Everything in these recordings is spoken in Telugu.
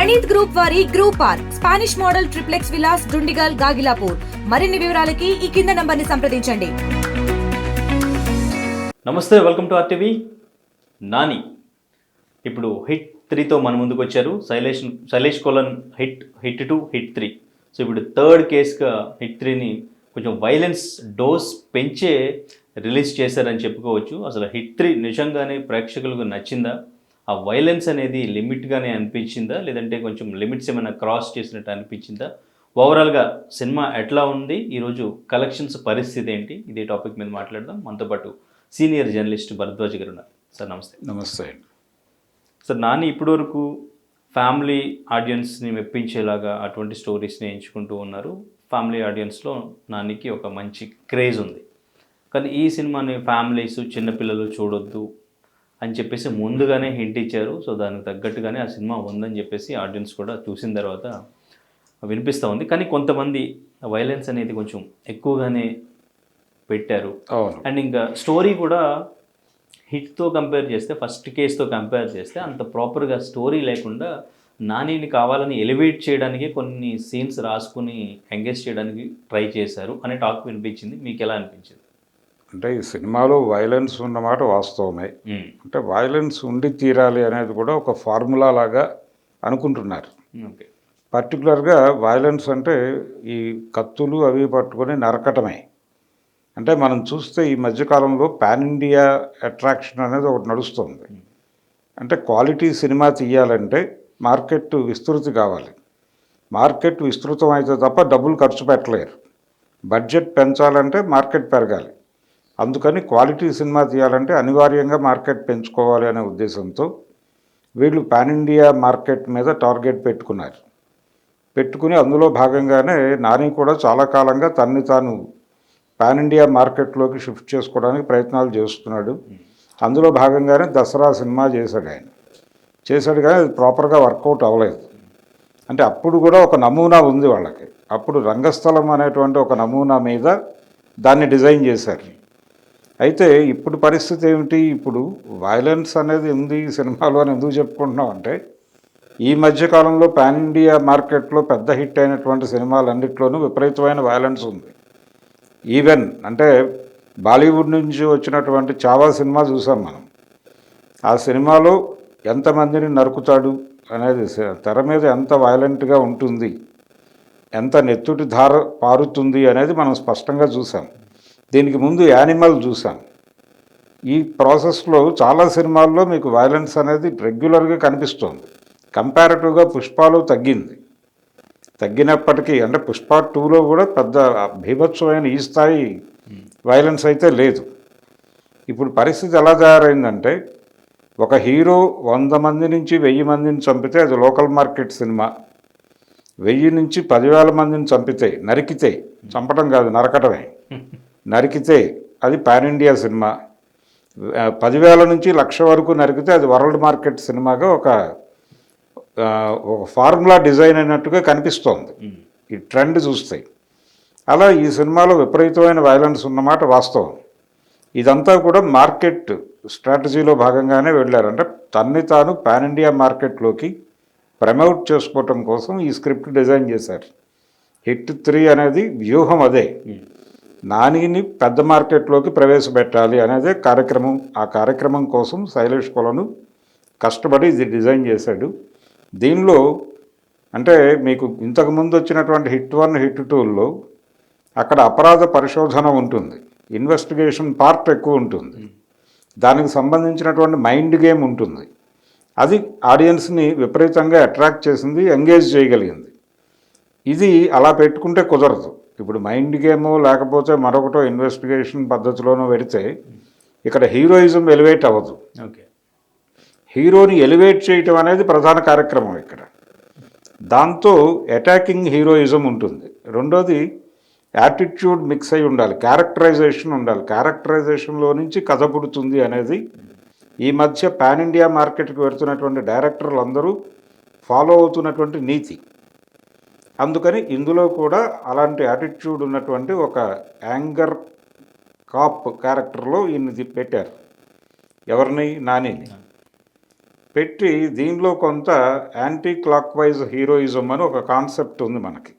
ప్రణీత్ గ్రూప్ వారి group park Spanish model triplex Vilas Dundigal Gagillapur. మరిన్ని వివరాలకి ఈ కింద నంబర్ని సంప్రదించండి. నమస్తే, వెల్కమ్ టు ఆర్టీవీ. నాని ఇప్పుడు హిట్ 3తో మన ముందుకు వచ్చారు. శైలేష్ కొలన్ హిట్ 2, హిట్ 3. సో ఇప్పుడు థర్డ్ కేసుగా హిట్ 3ని కొంచెం వైలెన్స్ డోస్ పెంచే రిలీజ్ చేశారని చెప్పుకోవచ్చు. అసలు హిట్ 3 నిజంగానే ప్రేక్షకులకు నచ్చిందా? ఆ వైలెన్స్ అనేది లిమిట్గానే అనిపించిందా, లేదంటే కొంచెం లిమిట్స్ ఏమైనా క్రాస్ చేసినట్టు అనిపించిందా? ఓవరాల్గా సినిమా ఎట్లా ఉంది, ఈరోజు కలెక్షన్స్ పరిస్థితి ఏంటి, ఇదే టాపిక్ మీద మాట్లాడదాం. మనతో పాటు సీనియర్ జర్నలిస్ట్ భరద్వాజ్ గారు ఉన్నారు. సార్ నమస్తే. నమస్తే. సార్, నాని ఇప్పటివరకు ఫ్యామిలీ ఆడియన్స్ని మెప్పించేలాగా అటువంటి స్టోరీస్ని ఎంచుకుంటూ ఉన్నారు. ఫ్యామిలీ ఆడియన్స్లో నానికి ఒక మంచి క్రేజ్ ఉంది. కానీ ఈ సినిమాని ఫ్యామిలీస్, చిన్నపిల్లలు చూడొద్దు అని చెప్పేసి ముందుగానే హింట్ ఇచ్చారు. సో దానికి తగ్గట్టుగానే ఆ సినిమా ఉందని చెప్పేసి ఆడియన్స్ కూడా చూసిన తర్వాత వినిపిస్తూ ఉంది. కానీ కొంతమంది వైలెన్స్ అనేది కొంచెం ఎక్కువగానే పెట్టారు. అండ్ ఇంకా స్టోరీ కూడా హిట్తో కంపేర్ చేస్తే, ఫస్ట్ కేసుతో కంపేర్ చేస్తే అంత ప్రాపర్గా స్టోరీ లేకుండా నానిని కావాలని ఎలివేట్ చేయడానికి కొన్ని సీన్స్ రాసుకుని ఎంగేజ్ చేయడానికి ట్రై చేశారు అనే టాక్ వినిపించింది. మీకు ఎలా అనిపించింది? అంటే ఈ సినిమాలో వైలెన్స్ ఉన్నమాట వాస్తవమే. అంటే వైలెన్స్ ఉండి తీరాలి అనేది కూడా ఒక ఫార్ములా లాగా అనుకుంటున్నారు. ఓకే. పర్టికులర్గా వైలెన్స్ అంటే ఈ కత్తులు అవి పట్టుకొని నరకటమే. అంటే మనం చూస్తే ఈ మధ్యకాలంలో పాన్ ఇండియా అట్రాక్షన్ అనేది ఒకటి నడుస్తుంది. అంటే క్వాలిటీ సినిమా తీయాలంటే మార్కెట్ విస్తృతి కావాలి. మార్కెట్ విస్తృతం అయితే తప్ప డబ్బులు ఖర్చు పెట్టలేరు. బడ్జెట్ పెంచాలంటే మార్కెట్ పెరగాలి. అందుకని క్వాలిటీ సినిమా తీయాలంటే అనివార్యంగా మార్కెట్ పెంచుకోవాలి అనే ఉద్దేశంతో వీళ్ళు పాన్ ఇండియా మార్కెట్ మీద టార్గెట్ పెట్టుకుని అందులో భాగంగానే నాని కూడా చాలా కాలంగా తన్ని తాను పాన్ ఇండియా మార్కెట్లోకి షిఫ్ట్ చేసుకోవడానికి ప్రయత్నాలు చేస్తున్నాడు. అందులో భాగంగానే దసరా సినిమా చేశాడు కానీ అది ప్రాపర్గా వర్కౌట్ అవ్వలేదు. అంటే అప్పుడు కూడా ఒక నమూనా ఉంది వాళ్ళకి. అప్పుడు రంగస్థలం అనేటువంటి ఒక నమూనా మీద దాన్ని డిజైన్ చేశారు. అయితే ఇప్పుడు పరిస్థితి ఏమిటి? ఇప్పుడు వైలెన్స్ అనేది ఉంది ఈ సినిమాలో అని ఎందుకు చెప్పుకుంటున్నాం అంటే, ఈ మధ్యకాలంలో పాన్ ఇండియా మార్కెట్లో పెద్ద హిట్ అయినటువంటి సినిమాలన్నింటిలోనూ విపరీతమైన వైలెన్స్ ఉంది. ఈవెన్ అంటే బాలీవుడ్ నుంచి వచ్చినటువంటి చావా సినిమా చూసాం మనం. ఆ సినిమాలో ఎంతమందిని నరుకుతాడు అనేది, తెర మీద ఎంత వైలెంట్గా ఉంటుంది, ఎంత నెత్తుటి ధార పారుతుంది అనేది మనం స్పష్టంగా చూసాం. దీనికి ముందు యానిమల్ చూసాం. ఈ ప్రాసెస్లో చాలా సినిమాల్లో మీకు వైలెన్స్ అనేది రెగ్యులర్గా కనిపిస్తోంది. కంపారిటివ్గా పుష్పలో తగ్గినప్పటికీ, అంటే పుష్ప 2లో కూడా పెద్ద బీభత్సమైన ఈ స్థాయి వైలెన్స్ అయితే లేదు. ఇప్పుడు పరిస్థితి ఎలా తయారైందంటే, ఒక హీరో 100 మంది నుంచి 1000 మందిని చంపితే అది లోకల్ మార్కెట్ సినిమా. 1000 నుంచి 10,000 మందిని నరికితే, చంపడం కాదు నరకటమే, నరికితే అది పాన్ ఇండియా సినిమా. 10,000 నుంచి 1,00,000 వరకు నరికితే అది వరల్డ్ మార్కెట్ సినిమాగా ఒక ఫార్ములా డిజైన్ అయినట్టుగా కనిపిస్తోంది ఈ ట్రెండ్ చూస్తే. అలా ఈ సినిమాలో విపరీతమైన వైలెన్స్ ఉన్నమాట వాస్తవం. ఇదంతా కూడా మార్కెట్ స్ట్రాటజీలో భాగంగానే వెళ్ళారు. అంటే తన్ని తాను పాన్ ఇండియా మార్కెట్లోకి ప్రమోట్ చేసుకోవటం కోసం ఈ స్క్రిప్ట్ డిజైన్ చేశారు. హిట్ 3 అనేది వ్యూహం అదే. నానిని పెద్ద మార్కెట్లోకి ప్రవేశపెట్టాలి అనేదే కార్యక్రమం. ఆ కార్యక్రమం కోసం శైలేష్ కొలను కష్టపడి ఇది డిజైన్ చేశాడు. దీనిలో అంటే మీకు ఇంతకుముందు వచ్చినటువంటి హిట్ 1, హిట్ 2లో అక్కడ అపరాధ పరిశోధన ఉంటుంది, ఇన్వెస్టిగేషన్ పార్ట్ ఎక్కువ ఉంటుంది, దానికి సంబంధించినటువంటి మైండ్ గేమ్ ఉంటుంది. అది ఆడియన్స్ని విపరీతంగా అట్రాక్ట్ చేసింది, ఎంగేజ్ చేయగలిగింది. ఇది అలా పెట్టుకుంటే కుదరదు. ఇప్పుడు మైండ్ గేమో లేకపోతే మరొకటో ఇన్వెస్టిగేషన్ పద్ధతిలోనో పెడితే ఇక్కడ హీరోయిజం ఎలివేట్ అవ్వదు. ఓకే. హీరోని ఎలివేట్ చేయటం అనేది ప్రధాన కార్యక్రమం ఇక్కడ. దాంతో అటాకింగ్ హీరోయిజం ఉంటుంది. రెండోది యాటిట్యూడ్ మిక్స్ అయి ఉండాలి, క్యారెక్టరైజేషన్ ఉండాలి. క్యారెక్టరైజేషన్లో నుంచి కథ పుడుతుంది అనేది ఈ మధ్య పాన్ ఇండియా మార్కెట్కి వెళ్తున్నటువంటి డైరెక్టర్లు అందరూ ఫాలో అవుతున్నటువంటి నీతి. అందుకని ఇందులో కూడా అలాంటి యాటిట్యూడ్ ఉన్నటువంటి ఒక యాంగర్ కాప్ క్యారెక్టర్లో ఈయన్ని పెట్టారు. ఎవరిని? నానిని. పెట్టి దీనిలో కొంత యాంటీ క్లాక్ వైజ్ హీరోయిజం అని ఒక కాన్సెప్ట్ ఉంది మనకి.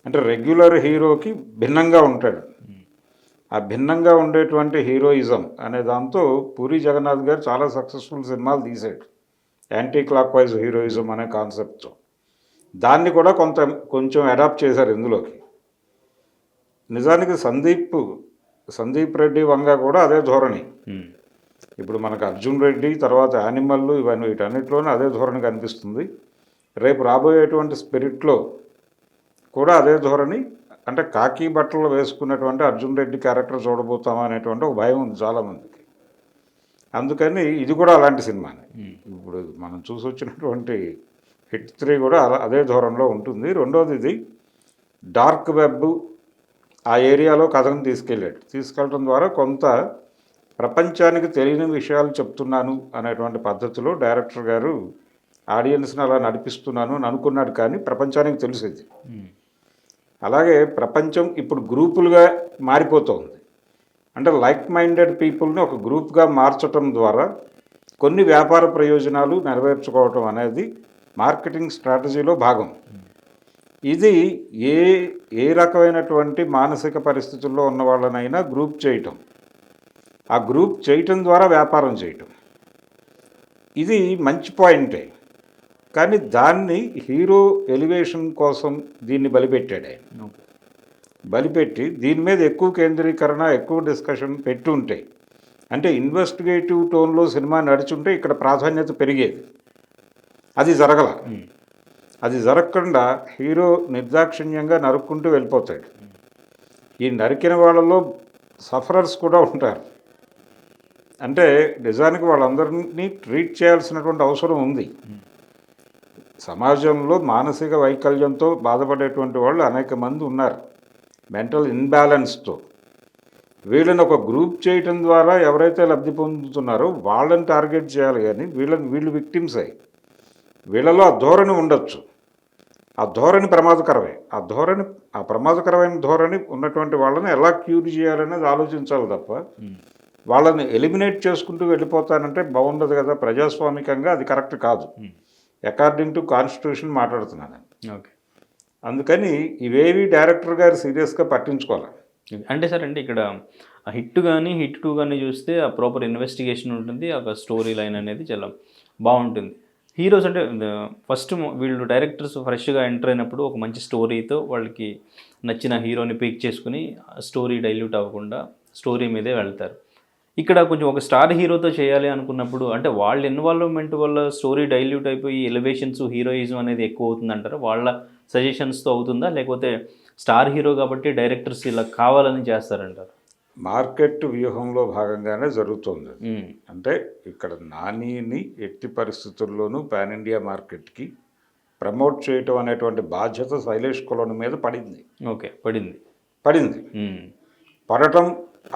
అంటే రెగ్యులర్ హీరోకి భిన్నంగా ఉంటాడు. ఆ భిన్నంగా ఉండేటువంటి హీరోయిజం అనే దాంతో పూరి జగన్నాథ్ గారు చాలా సక్సెస్ఫుల్ సినిమాలు తీశాడు యాంటీ క్లాక్ వైజ్ హీరోయిజం అనే కాన్సెప్ట్తో. దాన్ని కూడా కొంచెం అడాప్ట్ చేశారు ఇందులోకి. నిజానికి సందీప్ రెడ్డి వంగ కూడా అదే ధోరణి. ఇప్పుడు మనకు అర్జున్ రెడ్డి తర్వాత యానిమల్ ఇవన్నీ వీటన్నిటిలోనూ అదే ధోరణి కనిపిస్తుంది. రేపు రాబోయేటువంటి స్పిరిట్లో కూడా అదే ధోరణి. అంటే కాకి బట్టలు వేసుకున్నటువంటి అర్జున్ రెడ్డి క్యారెక్టర్ చూడబోతామా అనేటువంటి ఒక భయం ఉంది చాలామందికి. అందుకని ఇది కూడా అలాంటి సినిమానే. ఇప్పుడు మనం చూసి వచ్చినటువంటి హిట్ 3 కూడా అదే ధోరణిలో ఉంటుంది. రెండోది ఇది డార్క్ వెబ్ ఆ ఏరియాలో కథను తీసుకెళ్ళడం ద్వారా కొంత ప్రపంచానికి తెలియని విషయాలు చెప్తున్నాను అనేటువంటి పద్ధతిలో డైరెక్టర్ గారు ఆడియన్స్ని అలా నడిపిస్తున్నాను అని అనుకున్నాడు. కానీ ప్రపంచానికి తెలిసేది. అలాగే ప్రపంచం ఇప్పుడు గ్రూపులుగా మారిపోతుంది. అంటే లైక్ మైండెడ్ పీపుల్ని ఒక గ్రూప్గా మార్చటం ద్వారా కొన్ని వ్యాపార ప్రయోజనాలు నెరవేర్చుకోవటం అనేది మార్కెటింగ్ స్ట్రాటజీలో భాగం. ఇది ఏ రకమైనటువంటి మానసిక పరిస్థితుల్లో ఉన్న వాళ్ళనైనా గ్రూప్ చేయటం, ఆ గ్రూప్ చేయటం ద్వారా వ్యాపారం చేయటం, ఇది మంచి పాయింటే. కానీ దాన్ని హీరో ఎలివేషన్ కోసం దీన్ని బలిపెట్టాడు ఆయన. బలిపెట్టి దీని మీద ఎక్కువ కేంద్రీకరణ, ఎక్కువ డిస్కషన్ పెట్టుంటే, అంటే ఇన్వెస్టిగేటివ్ టోన్లో సినిమా నడుచుంటే ఇక్కడ ప్రాధాన్యత పెరిగేది. అది జరగల. అది జరగకుండా హీరో నిర్దాక్షిణ్యంగా నరుక్కుంటూ వెళ్ళిపోతాడు. ఈ నరికిన వాళ్ళలో సఫరర్స్ కూడా ఉంటారు. అంటే నిజానికి వాళ్ళందరినీ ట్రీట్ చేయాల్సినటువంటి అవసరం ఉంది. సమాజంలో మానసిక వైకల్యంతో బాధపడేటువంటి వాళ్ళు అనేక మంది ఉన్నారు, మెంటల్ ఇన్బ్యాలెన్స్తో. వీళ్ళని ఒక గ్రూప్ చేయటం ద్వారా ఎవరైతే లబ్ధి పొందుతున్నారో వాళ్ళని టార్గెట్ చేయాలి. కానీ వీళ్ళు విక్టిమ్స్ అయ్యి వీళ్ళలో ఆ ధోరణి ఉండొచ్చు. ఆ ధోరణి ప్రమాదకరమే. ఆ ప్రమాదకరమైన ధోరణి ఉన్నటువంటి వాళ్ళని ఎలా క్యూర్ చేయాలనేది ఆలోచించాలి తప్ప వాళ్ళని ఎలిమినేట్ చేసుకుంటూ వెళ్ళిపోతానంటే బాగుండదు కదా. ప్రజాస్వామికంగా అది కరెక్ట్ కాదు. అకార్డింగ్ టు కాన్స్టిట్యూషన్ మాట్లాడుతున్నాను. ఓకే. అందుకని ఇవేవి డైరెక్టర్ గారు సీరియస్గా పట్టించుకోవాలి. అంటే సార్, అంటే ఇక్కడ హిట్ కానీ హిట్ 2 కానీ చూస్తే ఆ ప్రాపర్ ఇన్వెస్టిగేషన్ ఉంటుంది, ఒక స్టోరీ లైన్ అనేది చాలా బాగుంటుంది. హీరోస్ అంటే ఫస్ట్ వీళ్ళు డైరెక్టర్స్ ఫ్రెష్గా ఎంటర్ అయినప్పుడు ఒక మంచి స్టోరీతో వాళ్ళకి నచ్చిన హీరోని పిక్ చేసుకుని స్టోరీ డైల్యూట్ అవ్వకుండా స్టోరీ మీదే వెళ్తారు. ఇక్కడ కొంచెం ఒక స్టార్ హీరోతో చేయాలి అనుకున్నప్పుడు అంటే వాళ్ళ ఇన్వాల్వ్మెంట్ వల్ల స్టోరీ డైల్యూట్ అయిపోయి ఎలివేషన్స్, హీరోయిజం అనేది ఎక్కువ అవుతుందంటారా? వాళ్ళ సజెషన్స్తో అవుతుందా, లేకపోతే స్టార్ హీరో కాబట్టి డైరెక్టర్స్ ఇలా కావాలని చేస్తారంటారు? మార్కెట్ వ్యూహంలో భాగంగానే జరుగుతుంది. అంటే ఇక్కడ నానిని ఎట్టి పరిస్థితుల్లోనూ పాన్ ఇండియా మార్కెట్కి ప్రమోట్ చేయటం అనేటువంటి బాధ్యత శైలేష్ కొలను మీద పడింది. ఓకే. పడింది. పడటం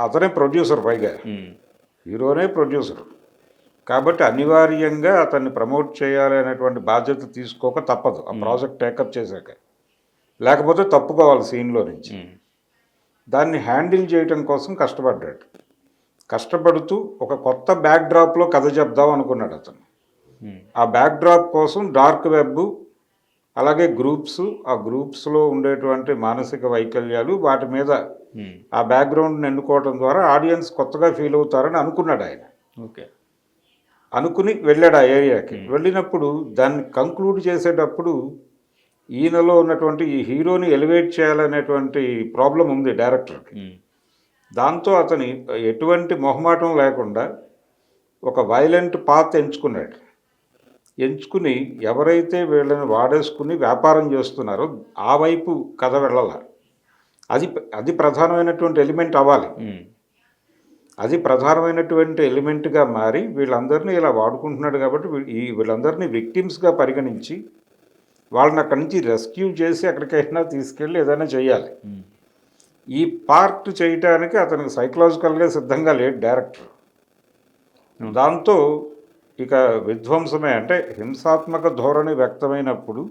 అతనే ప్రొడ్యూసర్, పైగా హీరోనే ప్రొడ్యూసర్ కాబట్టి అనివార్యంగా అతన్ని ప్రమోట్ చేయాలి అనేటువంటి బాధ్యత తీసుకోక తప్పదు ఆ ప్రాజెక్ట్ టేకప్ చేశాక. లేకపోతే తప్పుకోవాలి సీన్లో నుంచి. దాన్ని హ్యాండిల్ చేయటం కోసం కష్టపడ్డాడు. కష్టపడుతూ ఒక కొత్త బ్యాక్డ్రాప్లో కథ చెప్దాం అనుకున్నాడు అతను. ఆ బ్యాక్డ్రాప్ కోసం డార్క్ వెబ్, అలాగే గ్రూప్స్, ఆ గ్రూప్స్లో ఉండేటువంటి మానసిక వైకల్యాలు, వాటి మీద ఆ బ్యాక్గ్రౌండ్ని ఎన్నుకోవడం ద్వారా ఆడియన్స్ కొత్తగా ఫీల్ అవుతారని అనుకున్నాడు ఆయన. ఓకే. అనుకుని వెళ్ళాడు ఆ ఏరియాకి. వెళ్ళినప్పుడు దాన్ని కంక్లూడ్ చేసేటప్పుడు ఈయనలో ఉన్నటువంటి ఈ హీరోని ఎలివేట్ చేయాలనేటువంటి ప్రాబ్లం ఉంది డైరెక్టర్కి. దాంతో అతని ఎటువంటి మొహమాటం లేకుండా ఒక వైలెంట్ పాత్ ఎంచుకున్నాడు. ఎంచుకుని ఎవరైతే వీళ్ళని వాడేసుకుని వ్యాపారం చేస్తున్నారో ఆ వైపు కథ వెళ్ళాల. అది ప్రధానమైనటువంటి ఎలిమెంట్ అవ్వాలి. అది ప్రధానమైనటువంటి ఎలిమెంట్గా మారి వీళ్ళందరినీ ఇలా వాడుకుంటున్నాడు కాబట్టి వీళ్ళందరినీ విక్టిమ్స్గా పరిగణించి వాళ్ళని అక్కడి నుంచి రెస్క్యూ చేసి ఎక్కడికైనా తీసుకెళ్ళి ఏదైనా చేయాలి. ఈ పార్ట్ చేయటానికి అతనికి సైకలాజికల్గా సిద్ధంగా లేడు డైరెక్టర్. దాంతో ఇక విధ్వంసమే. అంటే హింసాత్మక ధోరణి వ్యక్తమైనప్పుడు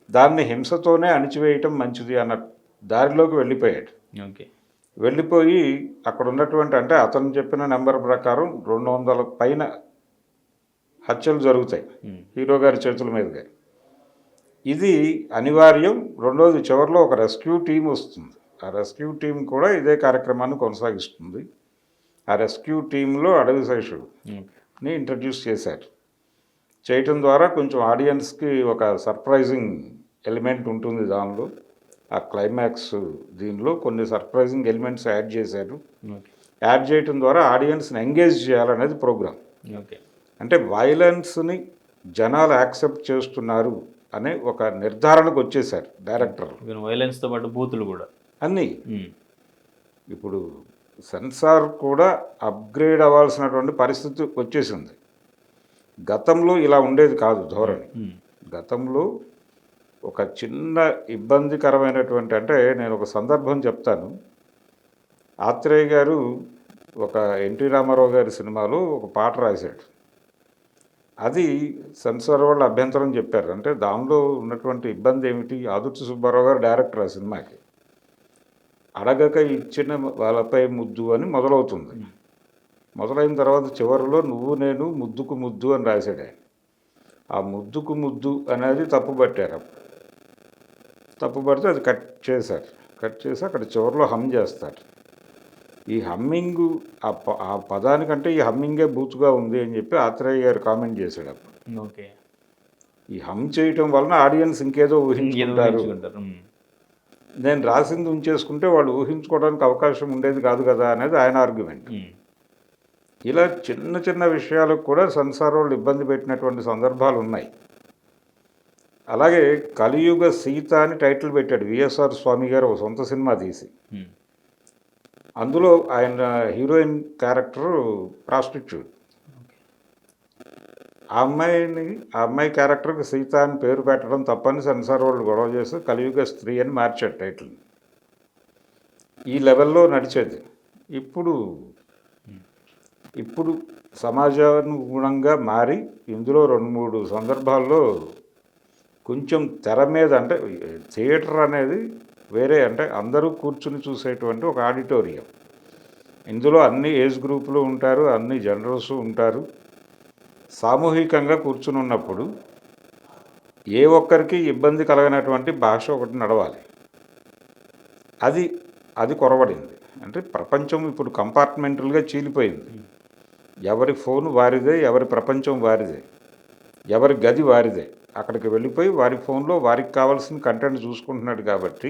దాన్ని హింసతోనే అణిచివేయటం మంచిది అన్న దారిలోకి వెళ్ళిపోయాడు. ఓకే. వెళ్ళిపోయి అక్కడ ఉన్నటువంటి, అంటే అతను చెప్పిన నెంబర్ ప్రకారం 200 పైన హత్యలు జరుగుతాయి హీరో గారి చేతుల మీదుగా. ఇది అనివార్యం. రెండోది చివరిలో ఒక రెస్క్యూ టీం వస్తుంది. ఆ రెస్క్యూ టీం కూడా ఇదే కార్యక్రమాన్ని కొనసాగిస్తుంది. ఆ రెస్క్యూ టీంలో అడవి శేషుని ఇంట్రడ్యూస్ చేశారు. చేయటం ద్వారా కొంచెం ఆడియన్స్కి ఒక సర్ప్రైజింగ్ ఎలిమెంట్ ఉంటుంది దానిలో. ఆ క్లైమాక్స్ దీనిలో కొన్ని సర్ప్రైజింగ్ ఎలిమెంట్స్ యాడ్ చేశారు. యాడ్ చేయటం ద్వారా ఆడియన్స్ని ఎంగేజ్ చేయాలనేది ప్రోగ్రామ్. అంటే వైలెన్స్ని జనాలు యాక్సెప్ట్ చేస్తున్నారు అనే ఒక నిర్ధారణకు వచ్చేసారు డైరెక్టర్. వైలెన్స్తో పాటు బూతులు కూడా అన్నీ. ఇప్పుడు సెన్సార్ కూడా అప్గ్రేడ్ అవ్వాల్సినటువంటి పరిస్థితి వచ్చేసింది. గతంలో ఇలా ఉండేది కాదు ధోరణి. గతంలో ఒక చిన్న ఇబ్బందికరమైనటువంటి, అంటే నేను ఒక సందర్భం చెప్తాను. ఆత్రేయ గారు ఒక ఎన్టీ రామారావు గారి సినిమాలో ఒక పాట రాశాడు. అది సెన్సార్ వాళ్ళు అభ్యంతరం చెప్పారు. అంటే దానిలో ఉన్నటువంటి ఇబ్బంది ఏమిటి, ఆదుర్తి సుబ్బారావు గారు డైరెక్టర్ ఆ సినిమాకి. అడగక ఇచ్చిన వాళ్ళపై ముద్దు అని మొదలవుతుంది. మొదలైన తర్వాత చివరిలో నువ్వు నేను ముద్దుకు ముద్దు అని రాశాడు ఆయన. ఆ ముద్దుకు ముద్దు అనేది తప్పుపట్టారు. తప్పుపడితే అది కట్ చేశారు. కట్ చేసి అక్కడ చివరిలో హమ్ చేస్తారు. ఈ హమ్మింగ్ ఆ పదానికంటే ఈ హమ్మింగే బూతుగా ఉంది అని చెప్పి ఆత్రేయ గారు కామెంట్ చేశాడు అప్పుడు. ఓకే, ఈ హమ్ చేయటం వలన ఆడియన్స్ ఇంకేదో ఊహించుకుంటారు, నేను రాసింది ఉంచేసుకుంటే వాళ్ళు ఊహించుకోవడానికి అవకాశం ఉండేది కాదు కదా అనేది ఆయన ఆర్గ్యుమెంట్. ఇలా చిన్న చిన్న విషయాలకు కూడా సెన్సార్ వాళ్ళు ఇబ్బంది పెట్టినటువంటి సందర్భాలు ఉన్నాయి. అలాగే కలియుగ సీత అని టైటిల్ పెట్టాడు విఎస్ఆర్ స్వామి గారు ఒక సొంత సినిమా తీసి. అందులో ఆయన హీరోయిన్ క్యారెక్టర్ ప్రాస్టిట్యూట్. ఆ అమ్మాయి క్యారెక్టర్కి సీత అని పేరు పెట్టడం తప్పని సెన్సార్ వాళ్ళు గొడవ చేసి కలియుగ స్త్రీ అని మార్చాడు టైటిల్. ఈ లెవెల్లో నడిచేది. ఇప్పుడు సమాజానుగుణంగా మారి ఇందులో 2-3 సందర్భాల్లో కొంచెం తెర మీద, అంటే థియేటర్ అనేది వేరే, అంటే అందరూ కూర్చుని చూసేటువంటి ఒక ఆడిటోరియం. ఇందులో అన్ని ఏజ్ గ్రూపులు ఉంటారు, అన్ని జనరల్స్ ఉంటారు. సామూహికంగా కూర్చుని ఉన్నప్పుడు ఏ ఒక్కరికి ఇబ్బంది కలగనటువంటి భాష ఒకటి నడవాలి. అది కొరవడింది. అంటే ప్రపంచం ఇప్పుడు కంపార్ట్మెంటల్గా చీలిపోయింది. ఎవరి ఫోన్ వారిదే, ఎవరి ప్రపంచం వారిదే, ఎవరి గది వారిదే. అక్కడికి వెళ్ళిపోయి వారి ఫోన్లో వారికి కావాల్సిన కంటెంట్ చూసుకుంటున్నాడు. కాబట్టి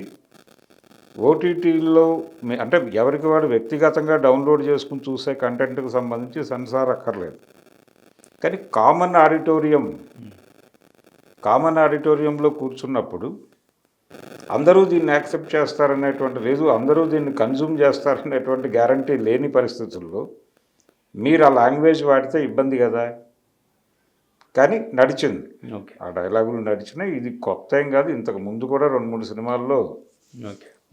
ఓటీటీలో అంటే ఎవరికి వాడు వ్యక్తిగతంగా డౌన్లోడ్ చేసుకుని చూసే కంటెంట్కి సంబంధించి సెన్సార్ అక్కర్లేదు. కానీ కామన్ ఆడిటోరియంలో కూర్చున్నప్పుడు అందరూ దీన్ని యాక్సెప్ట్ చేస్తారనేటువంటి లేదు, అందరూ దీన్ని కన్జ్యూమ్ చేస్తారనేటువంటి గ్యారంటీ లేని పరిస్థితుల్లో మీరు ఆ లాంగ్వేజ్ వాడితే ఇబ్బంది కదా. కానీ నడిచింది. ఆ డైలాగులు నడిచినాయి. ఇది కొత్త ఏం కాదు. ఇంతకు ముందు కూడా 2-3 సినిమాల్లో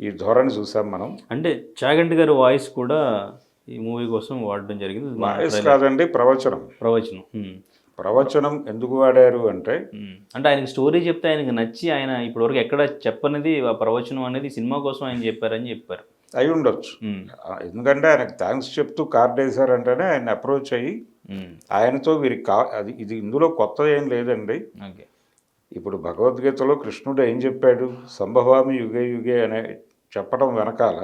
ఈ ధోరణి చూసాం మనం. అంటే చాగంటి గారి వాయిస్ కూడా ఈ మూవీ కోసం వాడడం జరిగింది. వాయిస్ కాదండి, ప్రవచనం ఎందుకు వాడారు అంటే ఆయనకి స్టోరీ చెప్తే ఆయనకి నచ్చి ఆయన ఇప్పటివరకు ఎక్కడ చెప్పనిది ఆ ప్రవచనం అనేది సినిమా కోసం ఆయన చెప్పారని చెప్పారు. అయి ఉండొచ్చు. ఎందుకంటే ఆయనకు థ్యాంక్స్ చెప్తూ కార్డ్ వేశారంటేనే ఆయన అప్రోచ్ అయ్యి ఆయనతో వీరికి ఇది ఇందులో కొత్త ఏం లేదండి. ఇప్పుడు భగవద్గీతలో కృష్ణుడు ఏం చెప్పాడు, సంభవామి యుగే యుగే అనే చెప్పడం వెనకాల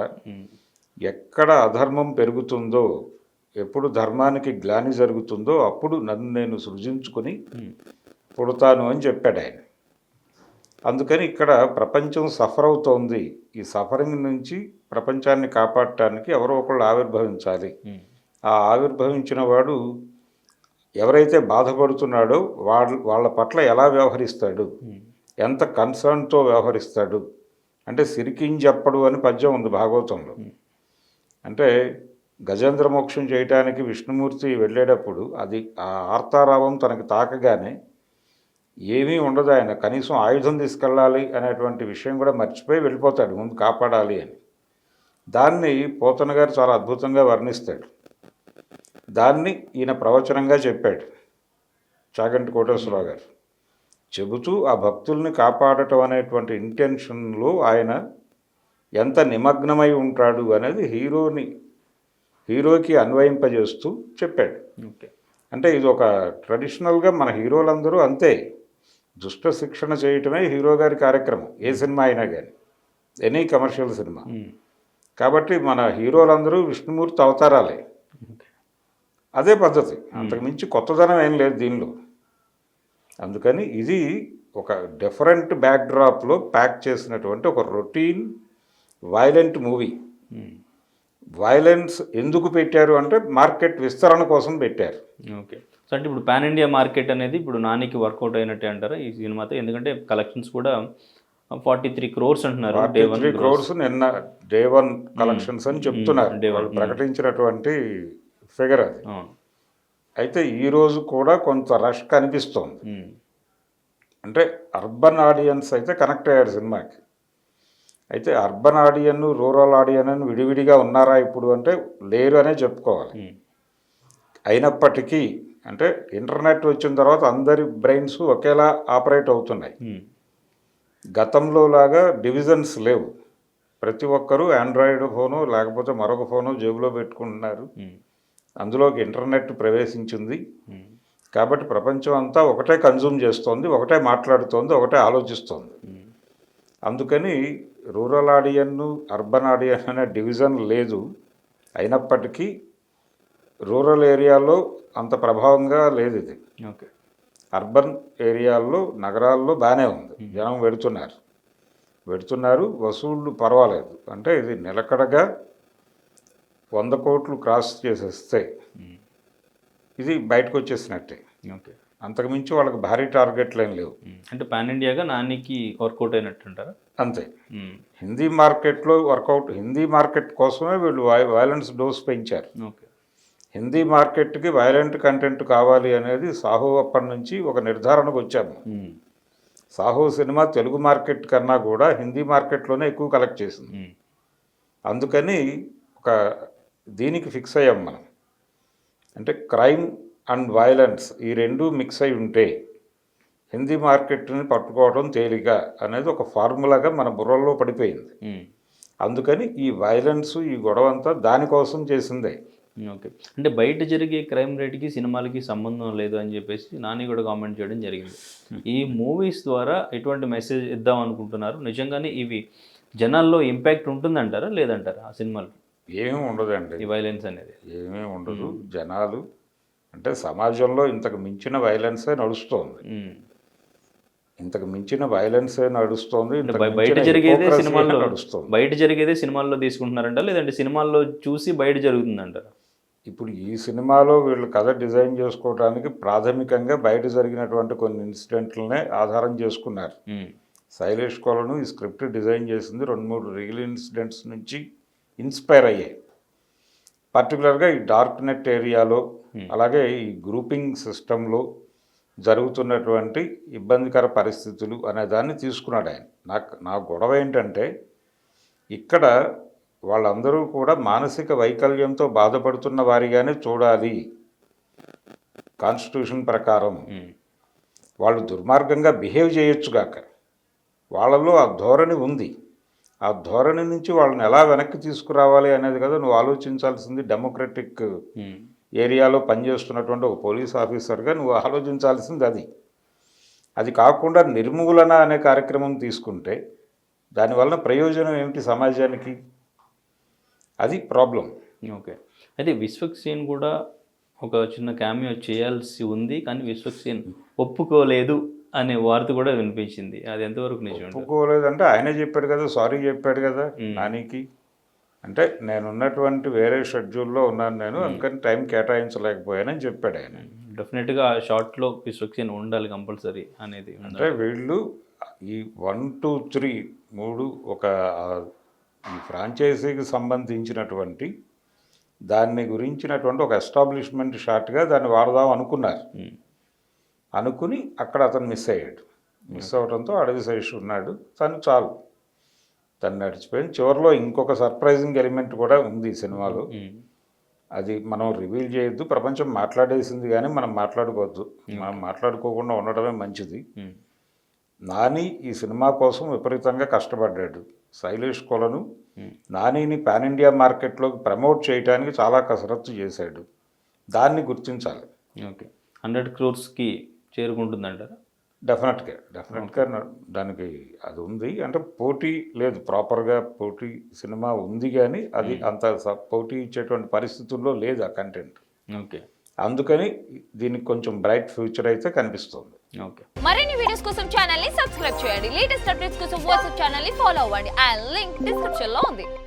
ఎక్కడ అధర్మం పెరుగుతుందో, ఎప్పుడు ధర్మానికి గ్లాని జరుగుతుందో అప్పుడు నన్ను నేను సృజించుకొని పుడతాను అని చెప్పాడు ఆయన. అందుకని ఇక్కడ ప్రపంచం సఫర్ అవుతోంది. ఈ సఫరింగ్ నుంచి ప్రపంచాన్ని కాపాడటానికి ఎవరో ఒకళ్ళు ఆవిర్భవించాలి. ఆ ఆవిర్భవించిన వాడు ఎవరైతే బాధపడుతున్నాడో వాళ్ళ పట్ల ఎలా వ్యవహరిస్తాడు, ఎంత కన్సర్న్తో వ్యవహరిస్తాడు. అంటే సిరికింజప్పడు అని పద్యం ఉంది భాగవతంలో. అంటే గజేంద్ర మోక్షం చేయటానికి విష్ణుమూర్తి వెళ్ళేటప్పుడు అది ఆ ఆర్తారావం తనకి తాకగానే ఏమీ ఉండదు, ఆయన కనీసం ఆయుధం తీసుకెళ్ళాలి అనేటువంటి విషయం కూడా మర్చిపోయి వెళ్ళిపోతాడు ముందు కాపాడాలి అని. దాన్ని పోతన గారు చాలా అద్భుతంగా వర్ణిస్తాడు. దాన్ని ఈయన ప్రవచనంగా చెప్పాడు చాగంటి కోటేశ్వరరావు గారు. చెబుతూ ఆ భక్తుల్ని కాపాడటం అనేటువంటి ఇంటెన్షన్లో ఆయన ఎంత నిమగ్నమై ఉంటాడు అనేది హీరోకి అన్వయింపజేస్తూ చెప్పాడు. అంటే ఇది ఒక ట్రెడిషనల్గా మన హీరోలందరూ అంతే, దుష్ట శిక్షణ చేయటమే హీరో గారి కార్యక్రమం, ఏ సినిమా అయినా కానీ, ఎనీ కమర్షియల్ సినిమా. కాబట్టి మన హీరోలందరూ విష్ణుమూర్తి అవతారాలే, అదే పద్ధతి, అంతకుమించి కొత్తదనం ఏం లేదు దీనిలో. అందుకని ఇది ఒక డిఫరెంట్ బ్యాక్డ్రాప్లో ప్యాక్ చేసినటువంటి ఒక రొటీన్ వైలెంట్ మూవీ. వైలెన్స్ ఎందుకు పెట్టారు అంటే మార్కెట్ విస్తరణ కోసం పెట్టారు. ఓకే. సో అంటే ఇప్పుడు పాన్ ఇండియా మార్కెట్ అనేది ఇప్పుడు నానికి వర్కౌట్ అయినట్టే అంటారా ఈ సినిమాతో? ఎందుకంటే కలెక్షన్స్ కూడా 43 crores అంటున్నారు. 43 crores నిన్న డే 1 కలెక్షన్స్ అని చెప్తున్నారు, వాళ్ళు ప్రకటించినటువంటి ఫిగర్ అది. అయితే ఈరోజు కూడా కొంత రష్ కనిపిస్తోంది. అంటే అర్బన్ ఆడియన్స్ అయితే కనెక్ట్ అయ్యారు సినిమాకి. అయితే అర్బన్ ఆడియన్, రూరల్ ఆడియన్ అని విడివిడిగా ఉన్నారా ఇప్పుడు అంటే లేరు అనే చెప్పుకోవాలి. అయినప్పటికీ అంటే ఇంటర్నెట్ వచ్చిన తర్వాత అందరి బ్రెయిన్స్ ఒకేలా ఆపరేట్ అవుతున్నాయి. గతంలో లాగా డివిజన్స్ లేవు, ప్రతి ఒక్కరూ ఆండ్రాయిడ్ ఫోను లేకపోతే మరొక ఫోను జేబులో పెట్టుకుంటున్నారు. అందులోకి ఇంటర్నెట్ ప్రవేశించింది కాబట్టి ప్రపంచం అంతా ఒకటే కన్జ్యూమ్ చేస్తోంది, ఒకటే మాట్లాడుతోంది, ఒకటే ఆలోచిస్తోంది. అందుకని రూరల్ ఆడియన్, అర్బన్ ఆడియన్ అనే డివిజన్ లేదు. అయినప్పటికీ రూరల్ ఏరియాలో అంత ప్రభావంగా లేదు ఇది. ఓకే. అర్బన్ ఏరియాల్లో, నగరాల్లో బాగానే ఉంది, జనం వెడుతున్నారు, వసూళ్ళు పర్వాలేదు. అంటే ఇది నిలకడగా 100 కోట్లు క్రాస్ చేసేస్తే ఇది బయటకు వచ్చేసినట్టే. ఓకే. అంతకుమించి వాళ్ళకి భారీ టార్గెట్లు ఏం లేవు. అంటే పాన్ ఇండియాగా నానికి వర్కౌట్ అయినట్టు అంటారా? అంతే. హిందీ మార్కెట్లో వర్కౌట్, హిందీ మార్కెట్ కోసమే వీళ్ళు వైలెన్స్ డోస్ పెంచారు. ఓకే. హిందీ మార్కెట్కి వైలెంట్ కంటెంట్ కావాలి అనేది సాహో అప్పటి నుంచి ఒక నిర్ధారణకు వచ్చాము. సాహో సినిమా తెలుగు మార్కెట్ కన్నా కూడా హిందీ మార్కెట్లోనే ఎక్కువ కలెక్ట్ చేసింది. అందుకని ఒక దీనికి ఫిక్స్ అయ్యాం మనం. అంటే క్రైమ్ అండ్ వైలెన్స్ ఈ రెండూ మిక్స్ అయి ఉంటే హిందీ మార్కెట్ని పట్టుకోవడం తేలిక అనేది ఒక ఫార్ములాగా మన బుర్రల్లో పడిపోయింది. అందుకని ఈ వైలెన్స్, ఈ గొడవ అంతా దానికోసం చేసిందే. ఓకే. అంటే బయట జరిగే క్రైమ్ రేట్కి సినిమాలకి సంబంధం లేదు అని చెప్పేసి నాని కూడా కామెంట్ చేయడం జరిగింది. ఈ మూవీస్ ద్వారా ఎటువంటి మెసేజ్ ఇద్దాం అనుకుంటున్నారు? నిజంగానే ఇవి జనాల్లో ఇంపాక్ట్ ఉంటుందంటారా లేదంటారా ఆ సినిమాలు? ఏమీ ఉండదండి ఈ వైలెన్స్ అనేది, ఏమీ ఉండదు. జనాలు అంటే సమాజంలో ఇంతకు మించిన వైలెన్సే నడుస్తోంది, ఇంతకు మించిన వైలెన్సే నడుస్తోంది. బయట జరిగేదే సినిమాల్లో తీసుకుంటున్నారంట, లేదంటే సినిమాల్లో చూసి బయట జరుగుతుందంటారా? ఇప్పుడు ఈ సినిమాలో వీళ్ళు కథ డిజైన్ చేసుకోవడానికి ప్రాథమికంగా బయట జరిగినటువంటి కొన్ని ఇన్సిడెంట్లనే ఆధారం చేసుకున్నారు. శైలేష్ కోలను ఈ స్క్రిప్ట్ డిజైన్ చేసింది 2-3 రియల్ ఇన్సిడెంట్స్ నుంచి ఇన్స్పైర్ అయ్యాయి. పర్టికులర్గా ఈ డార్క్ నెట్ ఏరియాలో, అలాగే ఈ గ్రూపింగ్ సిస్టంలో జరుగుతున్నటువంటి ఇబ్బందికర పరిస్థితులు అనే దాన్ని తీసుకున్నాడు ఆయన. నా గొడవ ఏంటంటే ఇక్కడ వాళ్ళందరూ కూడా మానసిక వైకల్యంతో బాధపడుతున్న వారిగానే చూడాలి. కాన్స్టిట్యూషన్ ప్రకారం వాళ్ళు దుర్మార్గంగా బిహేవ్ చేయొచ్చుగాక, వాళ్ళలో ఆ ధోరణి ఉంది. ఆ ధోరణి నుంచి వాళ్ళని ఎలా వెనక్కి తీసుకురావాలి అనేది కదా నువ్వు ఆలోచించాల్సింది. డెమోక్రటిక్ ఏరియాలో పనిచేస్తున్నటువంటి ఒక పోలీస్ ఆఫీసర్గా నువ్వు ఆలోచించాల్సింది అది. అది కాకుండా నిర్మూలన అనే కార్యక్రమం తీసుకుంటే దానివల్ల ప్రయోజనం ఏమిటి సమాజానికి? అది ప్రాబ్లం. ఓకే. అయితే విశ్వక్సేన్ కూడా ఒక చిన్న క్యామియో చేయాల్సి ఉంది, కానీ విశ్వక్సేన్ ఒప్పుకోలేదు అనే వార్త కూడా వినిపించింది. అది ఎంతవరకు నిజం? ఒప్పుకోలేదంటే ఆయనే చెప్పాడు కదా, సారీ చెప్పాడు కదా నానికి. అంటే నేనున్నటువంటి వేరే షెడ్యూల్లో ఉన్నాను నేను, అందుకని టైం కేటాయించలేకపోయానని చెప్పాడు ఆయన. డెఫినెట్గా ఆ షార్ట్లో విశ్వక్సేన్ ఉండాలి కంపల్సరీ అనేది. అంటే వీళ్ళు ఈ 1, 2, 3 ఒక ఈ ఫ్రాంచైజీకి సంబంధించినటువంటి దాన్ని గురించినటువంటి ఒక ఎస్టాబ్లిష్మెంట్ షాట్గా దాన్ని వాడదాం అనుకున్నారు. అనుకుని అక్కడ అతను మిస్ అయ్యాడు. మిస్ అవడంతో అడవి సైష్ ఉన్నాడు, తను చాలు, తను నడిచిపోయింది. చివరిలో ఇంకొక సర్ప్రైజింగ్ ఎలిమెంట్ కూడా ఉంది ఈ సినిమాలో. అది మనం రివీల్ చేయొద్దు, ప్రపంచం మాట్లాడేసింది కానీ మనం మాట్లాడుకోవద్దు. మనం మాట్లాడుకోకుండా ఉండడమే మంచిది. నాని ఈ సినిమా కోసం విపరీతంగా కష్టపడ్డాడు. శైలేష్ కోలను నానిని పాన్ ఇండియా మార్కెట్లోకి ప్రమోట్ చేయడానికి చాలా కసరత్తు చేశాడు. దాన్ని గుర్తించాలి. ఓకే. 100 crores-కి చేరుకుంటుందంటారా? డెఫినెట్గా దానికి అది ఉంది. అంటే పోటీ లేదు, ప్రాపర్గా పోటీ సినిమా ఉంది కానీ అది అంత పోటీ ఇచ్చేటువంటి పరిస్థితుల్లో లేదు ఆ కంటెంట్. ఓకే. అందుకని దీనికి కొంచెం బ్రైట్ ఫ్యూచర్ అయితే కనిపిస్తుంది. ఓకే. మరిన్ని వీడియోస్ కోసం ఛానల్ ని సబ్స్క్రైబ్ చేయండి. లేటెస్ట్ అప్డేట్స్ కోసం వాట్సాప్ ఛానల్ ని ఫాలో అవ్వండి. ఆ లింక్ డిస్క్రిప్షన్ లో ఉంది.